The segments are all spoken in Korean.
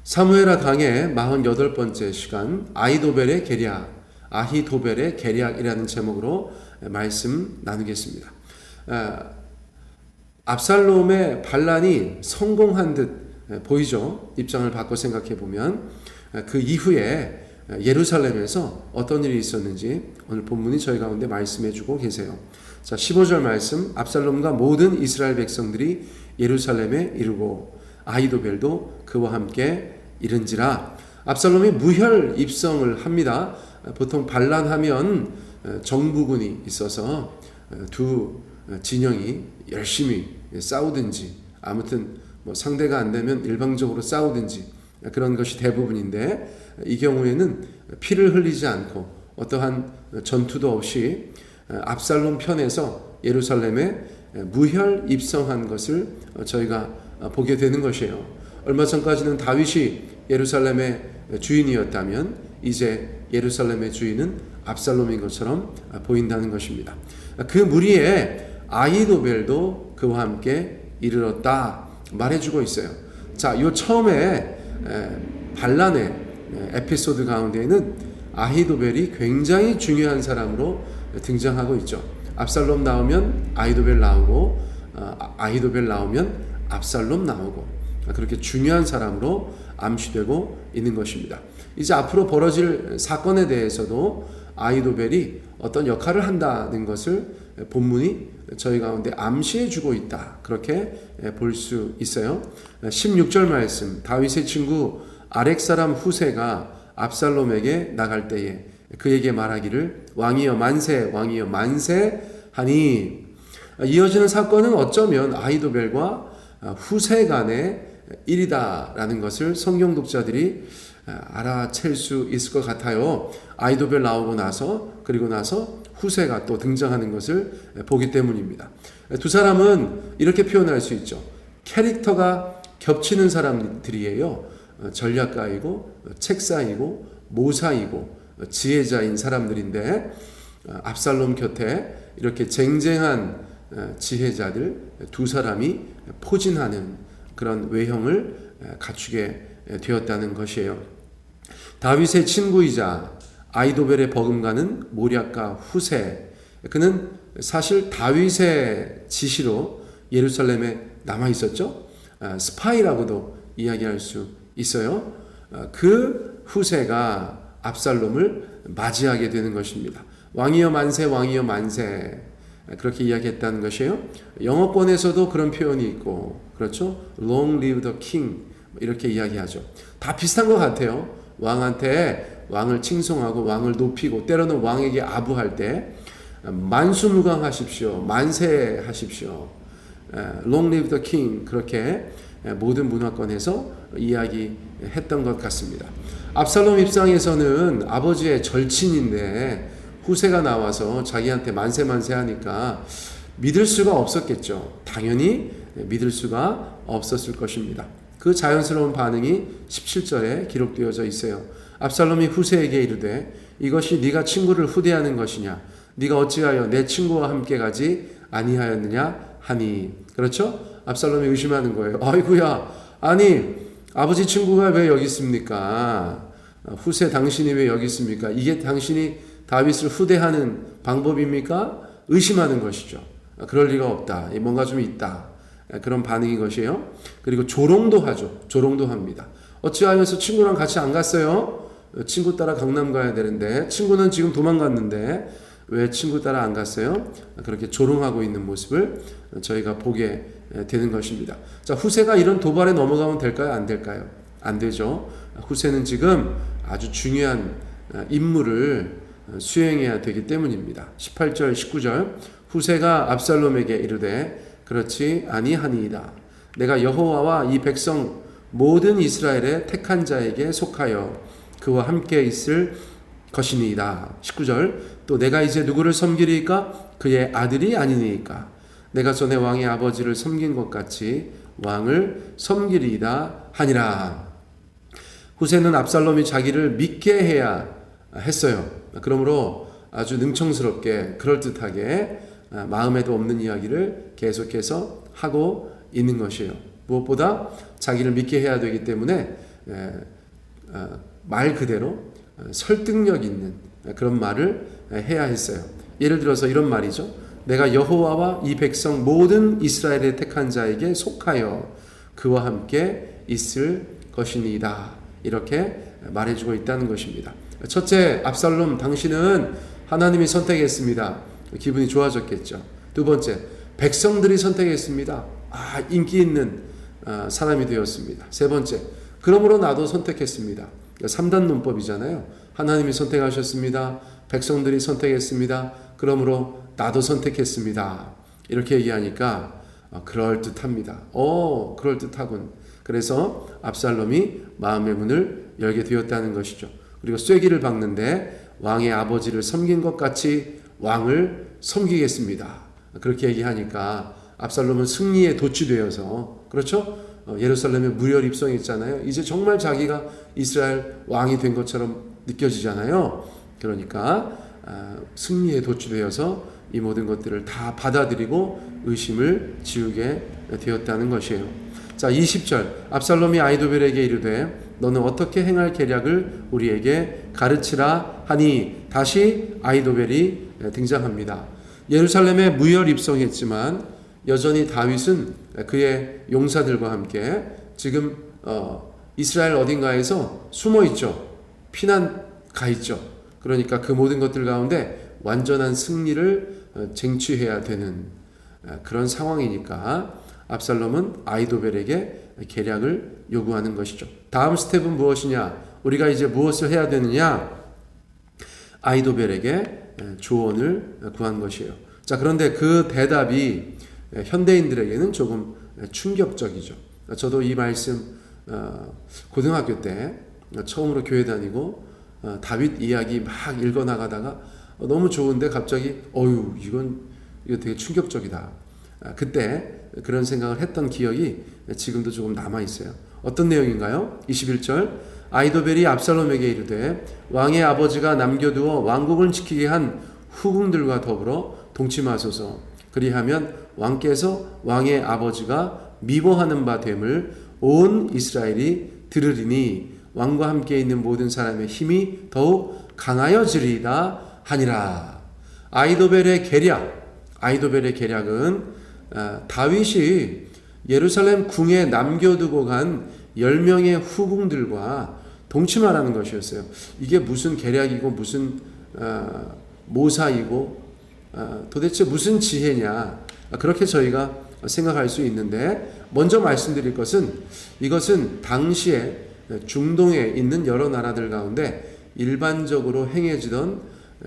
사무엘하 강의 48번째 시간 아히도벨의 계략이라는 제목으로 말씀 나누겠습니다. 압살롬의 반란이 성공한 듯 보이죠. 입장을 바꿔 생각해 보면 그 이후에 예루살렘에서 어떤 일이 있었는지 오늘 본문이 저희 가운데 말씀해 주고 계세요. 자, 15절 말씀. 압살롬과 모든 이스라엘 백성들이 예루살렘에 이르고 아히도벨도 그와 함께 이른지라. 압살롬이 무혈 입성을 합니다. 보통 반란하면 정부군이 있어서 두 진영이 열심히 싸우든지 아무튼 상대가 안 되면 일방적으로 싸우든지 그런 것이 대부분인데, 이 경우에는 피를 흘리지 않고 어떠한 전투도 없이 압살롬 편에서 예루살렘에 무혈 입성한 것을 저희가 보게 되는 것이에요. 얼마 전까지는 다윗이 예루살렘의 주인이었다면 이제 예루살렘의 주인은 압살롬인 것처럼 보인다는 것입니다. 그 무리에 아히도벨도 그와 함께 이르렀다 말해주고 있어요. 자, 요 처음에 반란의 에피소드 가운데에는 아히도벨이 굉장히 중요한 사람으로 등장하고 있죠. 압살롬 나오면 아히도벨 나오고, 아히도벨 나오면 압살롬 나오고, 그렇게 중요한 사람으로 암시되고 있는 것입니다. 이제 앞으로 벌어질 사건에 대해서도 아히도벨이 어떤 역할을 한다는 것을 본문이 저희 가운데 암시해 주고 있다, 그렇게 볼 수 있어요. 16절 말씀. 다윗의 친구 아렉 사람 후세가 압살롬에게 나갈 때에 그에게 말하기를 왕이여 만세, 왕이여 만세 하니. 이어지는 사건은 어쩌면 아히도벨과 후세 간의 일이다라는 것을 성경 독자들이 알아챌 수 있을 것 같아요. 아히도벨 나오고 나서, 그리고 나서 후세가 또 등장하는 것을 보기 때문입니다. 두 사람은 이렇게 표현할 수 있죠. 캐릭터가 겹치는 사람들이에요. 전략가이고 책사이고 모사이고 지혜자인 사람들인데, 압살롬 곁에 이렇게 쟁쟁한 지혜자들 두 사람이 포진하는 그런 외형을 갖추게 되었다는 것이에요. 다윗의 친구이자 아히도벨의 버금가는 모략가 후세, 그는 사실 다윗의 지시로 예루살렘에 남아 있었죠. 스파이라고도 이야기할 수 있어요. 그 후세가 압살롬을 맞이하게 되는 것입니다. 왕이여 만세, 왕이여 만세, 그렇게 이야기했다는 것이에요. 영어권에서도 그런 표현이 있고, 그렇죠? Long live the king, 이렇게 이야기하죠. 다 비슷한 것 같아요. 왕한테 왕을 칭송하고 왕을 높이고, 때로는 왕에게 아부할 때 만수무강하십시오, 만세하십시오, Long live the king, 그렇게 모든 문화권에서 이야기했던 것 같습니다. 압살롬 입장에서는 아버지의 절친인데 후세가 나와서 자기한테 만세 하니까 믿을 수가 없었겠죠. 당연히 믿을 수가 없었을 것입니다. 그 자연스러운 반응이 17절에 기록되어져 있어요. 압살롬이 후세에게 이르되 이것이 네가 친구를 후대하는 것이냐, 네가 어찌하여 내 친구와 함께 가지 아니하였느냐 하니. 그렇죠? 압살롬이 의심하는 거예요. 아이고야, 아니 아버지 친구가 왜 여기 있습니까? 후세 당신이 왜 여기 있습니까? 이게 당신이 다윗을 후대하는 방법입니까? 의심하는 것이죠. 그럴 리가 없다, 뭔가 좀 있다, 그런 반응인 것이에요. 그리고 조롱도 하죠. 조롱도 합니다. 어찌하여서 친구랑 같이 안 갔어요? 친구 따라 강남 가야 되는데, 친구는 지금 도망갔는데 왜 친구 따라 안 갔어요? 그렇게 조롱하고 있는 모습을 저희가 보게 되는 것입니다. 자, 후세가 이런 도발에 넘어가면 될까요? 안 될까요? 안 되죠. 후세는 지금 아주 중요한 임무를 수행해야 되기 때문입니다. 18절 19절. 후세가 압살롬에게 이르되 그렇지 아니하니이다. 내가 여호와와 이 백성 모든 이스라엘의 택한 자에게 속하여 그와 함께 있을 것이니이다. 19절. 또 내가 이제 누구를 섬기리이까? 그의 아들이 아니니까. 내가 전에 왕의 아버지를 섬긴 것 같이 왕을 섬기리이다 하니라. 후세는 압살롬이 자기를 믿게 해야 했어요. 그러므로 아주 능청스럽게 그럴듯하게 마음에도 없는 이야기를 계속해서 하고 있는 것이에요. 무엇보다 자기를 믿게 해야 되기 때문에 말 그대로 설득력 있는 그런 말을 해야 했어요. 예를 들어서 이런 말이죠. 내가 여호와와 이 백성 모든 이스라엘의 택한 자에게 속하여 그와 함께 있을 것이니이다. 이렇게 말해주고 있다는 것입니다. 첫째, 압살롬 당신은 하나님이 선택했습니다. 기분이 좋아졌겠죠. 두 번째, 백성들이 선택했습니다. 인기 있는 사람이 되었습니다. 세 번째, 그러므로 나도 선택했습니다. 3단 논법이잖아요. 하나님이 선택하셨습니다. 백성들이 선택했습니다. 그러므로 나도 선택했습니다. 이렇게 얘기하니까 그럴듯합니다. 그럴듯하군. 그래서 압살롬이 마음의 문을 열게 되었다는 것이죠. 그리고 쐐기를 박는데 왕의 아버지를 섬긴 것 같이 왕을 섬기겠습니다. 그렇게 얘기하니까 압살롬은 승리에 도취되어서, 그렇죠? 예루살렘에 무혈 입성했잖아요. 이제 정말 자기가 이스라엘 왕이 된 것처럼 느껴지잖아요. 그러니까 승리에 도취되어서 이 모든 것들을 다 받아들이고 의심을 지우게 되었다는 것이에요. 자, 20절. 압살롬이 아히도벨에게 이르되 너는 어떻게 행할 계략을 우리에게 가르치라 하니 다시 아히도벨이 등장합니다. 예루살렘에 무혈 입성했지만 여전히 다윗은 그의 용사들과 함께 지금 이스라엘 어딘가에서 숨어 있죠. 피난 가 있죠. 그러니까 그 모든 것들 가운데 완전한 승리를 쟁취해야 되는 그런 상황이니까 압살롬은 아히도벨에게 계략을 요구하는 것이죠. 다음 스텝은 무엇이냐? 우리가 이제 무엇을 해야 되느냐? 아히도벨에게 조언을 구한 것이에요. 자, 그런데 그 대답이 현대인들에게는 조금 충격적이죠. 저도 이 말씀 고등학교 때 처음으로 교회 다니고 다윗 이야기 막 읽어 나가다가 너무 좋은데 갑자기 이거 되게 충격적이다. 그때 그런 생각을 했던 기억이 지금도 조금 남아 있어요. 어떤 내용인가요? 21절. 아히도벨이 압살롬에게 이르되 왕의 아버지가 남겨두어 왕국을 지키게 한 후궁들과 더불어 동침하소서. 그리하면 왕께서 왕의 아버지가 미워하는 바 됨을 온 이스라엘이 들으리니 왕과 함께 있는 모든 사람의 힘이 더욱 강하여지리이다 하니라. 아히도벨의 계략은 다윗이 예루살렘 궁에 남겨두고 간 10명의 후궁들과 동침하라는 것이었어요. 이게 무슨 계략이고 무슨 모사이고 도대체 무슨 지혜냐, 그렇게 저희가 생각할 수 있는데, 먼저 말씀드릴 것은 이것은 당시에 중동에 있는 여러 나라들 가운데 일반적으로 행해지던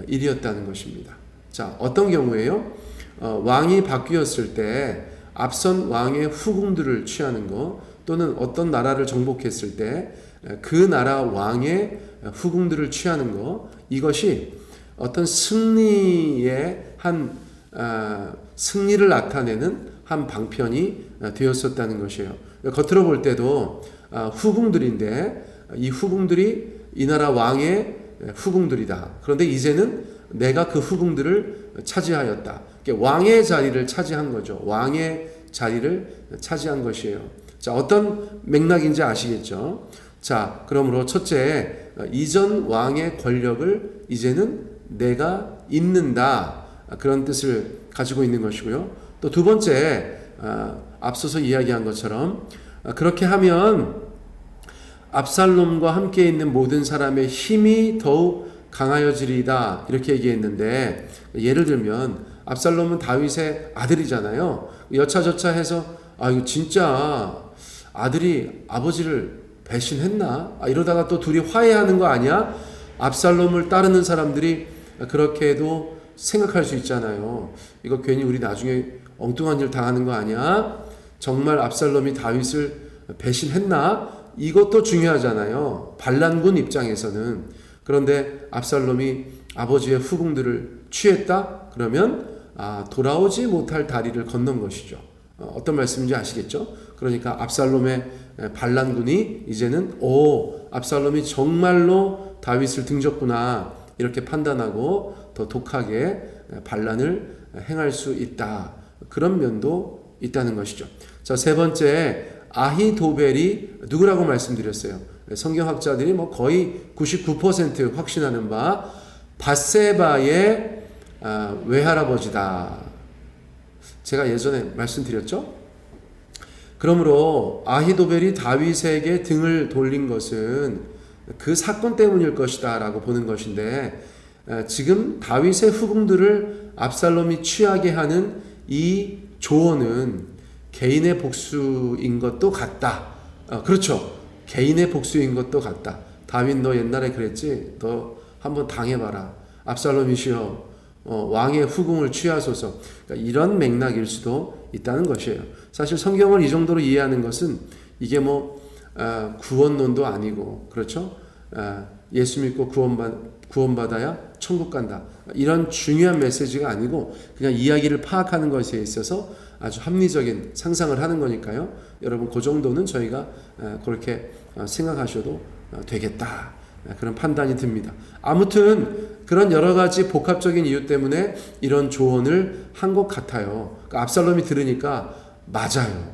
일이었다는 것입니다. 자, 어떤 경우에요? 왕이 바뀌었을 때 앞선 왕의 후궁들을 취하는 것, 또는 어떤 나라를 정복했을 때 그 나라 왕의 후궁들을 취하는 것, 이것이 어떤 승리의 승리를 나타내는 한 방편이 되었었다는 것이에요. 겉으로 볼 때도 후궁들인데 이 후궁들이 이 나라 왕의 후궁들이다. 그런데 이제는 내가 그 후궁들을 차지하였다. 왕의 자리를 차지한 거죠. 왕의 자리를 차지한 것이에요. 자, 어떤 맥락인지 아시겠죠? 자, 그러므로 첫째, 이전 왕의 권력을 이제는 내가 잇는다. 그런 뜻을 가지고 있는 것이고요. 또 두 번째, 앞서서 이야기한 것처럼 그렇게 하면 압살롬과 함께 있는 모든 사람의 힘이 더욱 강하여지리이다. 이렇게 얘기했는데, 예를 들면 압살롬은 다윗의 아들이잖아요. 여차저차 해서 이거 진짜 아들이 아버지를 배신했나? 이러다가 또 둘이 화해하는 거 아니야? 압살롬을 따르는 사람들이 그렇게도 생각할 수 있잖아요. 이거 괜히 우리 나중에 엉뚱한 일 당하는 거 아니야? 정말 압살롬이 다윗을 배신했나? 이것도 중요하잖아요. 반란군 입장에서는. 그런데 압살롬이 아버지의 후궁들을 취했다? 그러면 돌아오지 못할 다리를 건넌 것이죠. 어떤 말씀인지 아시겠죠? 그러니까 압살롬의 반란군이 이제는 압살롬이 정말로 다윗을 등졌구나, 이렇게 판단하고 더 독하게 반란을 행할 수 있다. 그런 면도 있다는 것이죠. 자, 세 번째, 아히도벨이 누구라고 말씀드렸어요? 성경학자들이 뭐 거의 99% 확신하는 바 밧세바의 외할아버지다. 제가 예전에 말씀드렸죠? 그러므로 아히도벨이 다윗에게 등을 돌린 것은 그 사건 때문일 것이다 라고 보는 것인데, 지금 다윗의 후궁들을 압살롬이 취하게 하는 이 조언은 개인의 복수인 것도 같다. 그렇죠. 개인의 복수인 것도 같다. 다윗 너 옛날에 그랬지? 너 한번 당해봐라. 압살롬이시여, 왕의 후궁을 취하소서. 그러니까 이런 맥락일 수도 있다는 것이에요. 사실 성경을 이 정도로 이해하는 것은 이게 뭐 구원론도 아니고, 그렇죠? 예수 믿고 구원받아야 천국 간다. 이런 중요한 메시지가 아니고 그냥 이야기를 파악하는 것에 있어서 아주 합리적인 상상을 하는 거니까요. 여러분 그 정도는 저희가 그렇게 생각하셔도 되겠다. 그런 판단이 듭니다. 아무튼 그런 여러 가지 복합적인 이유 때문에 이런 조언을 한 것 같아요. 그러니까 압살롬이 들으니까 맞아요.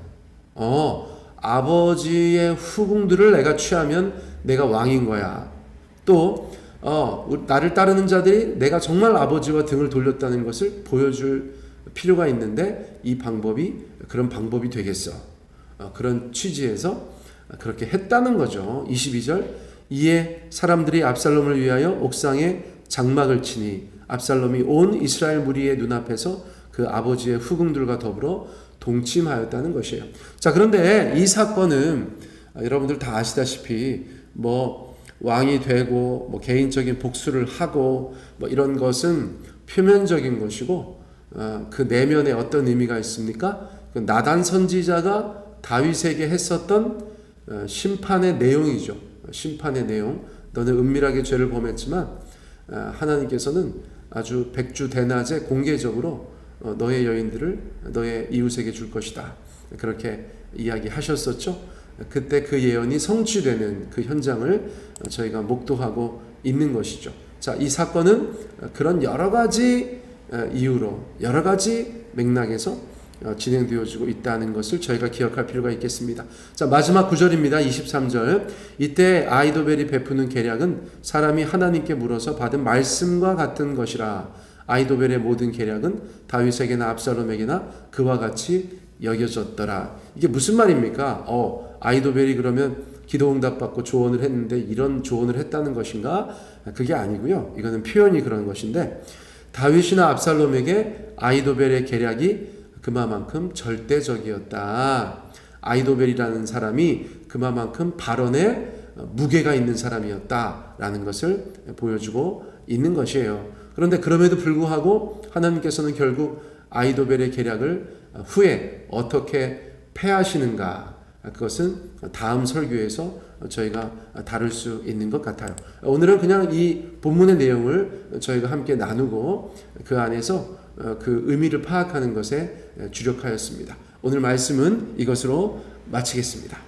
아버지의 후궁들을 내가 취하면 내가 왕인 거야. 또 나를 따르는 자들이 내가 정말 아버지와 등을 돌렸다는 것을 보여줄 필요가 있는데 이 방법이 그런 방법이 되겠어. 그런 취지에서 그렇게 했다는 거죠. 22절 이에 사람들이 압살롬을 위하여 옥상에 장막을 치니 압살롬이 온 이스라엘 무리의 눈앞에서 그 아버지의 후궁들과 더불어 동침하였다는 것이에요. 자, 그런데 이 사건은 여러분들 다 아시다시피 뭐 왕이 되고 뭐 개인적인 복수를 하고 뭐 이런 것은 표면적인 것이고 그 내면에 어떤 의미가 있습니까? 그 나단 선지자가 다윗에게 했었던 심판의 내용이죠. 심판의 내용. 너는 은밀하게 죄를 범했지만 하나님께서는 아주 백주대낮에 공개적으로 너의 여인들을 너의 이웃에게 줄 것이다. 그렇게 이야기하셨었죠. 그때 그 예언이 성취되는 그 현장을 저희가 목도하고 있는 것이죠. 자, 이 사건은 그런 여러 가지 이유로 여러 가지 맥락에서 진행되어지고 있다는 것을 저희가 기억할 필요가 있겠습니다. 자, 마지막 9절입니다. 23절. 이때 아히도벨이 베푸는 계략은 사람이 하나님께 물어서 받은 말씀과 같은 것이라. 아히도벨의 모든 계략은 다윗에게나 압살롬에게나 그와 같이 여겨졌더라. 이게 무슨 말입니까? 아히도벨이 그러면 기도응답 받고 조언을 했는데 이런 조언을 했다는 것인가? 그게 아니고요. 이거는 표현이 그런 것인데 다윗이나 압살롬에게 아히도벨의 계략이 그만큼 절대적이었다. 아히도벨이라는 사람이 그만큼 발언에 무게가 있는 사람이었다라는 것을 보여주고 있는 것이에요. 그런데 그럼에도 불구하고 하나님께서는 결국 아히도벨의 계략을 후에 어떻게 패하시는가, 그것은 다음 설교에서 저희가 다룰 수 있는 것 같아요. 오늘은 그냥 이 본문의 내용을 저희가 함께 나누고 그 안에서 그 의미를 파악하는 것에 주력하였습니다. 오늘 말씀은 이것으로 마치겠습니다.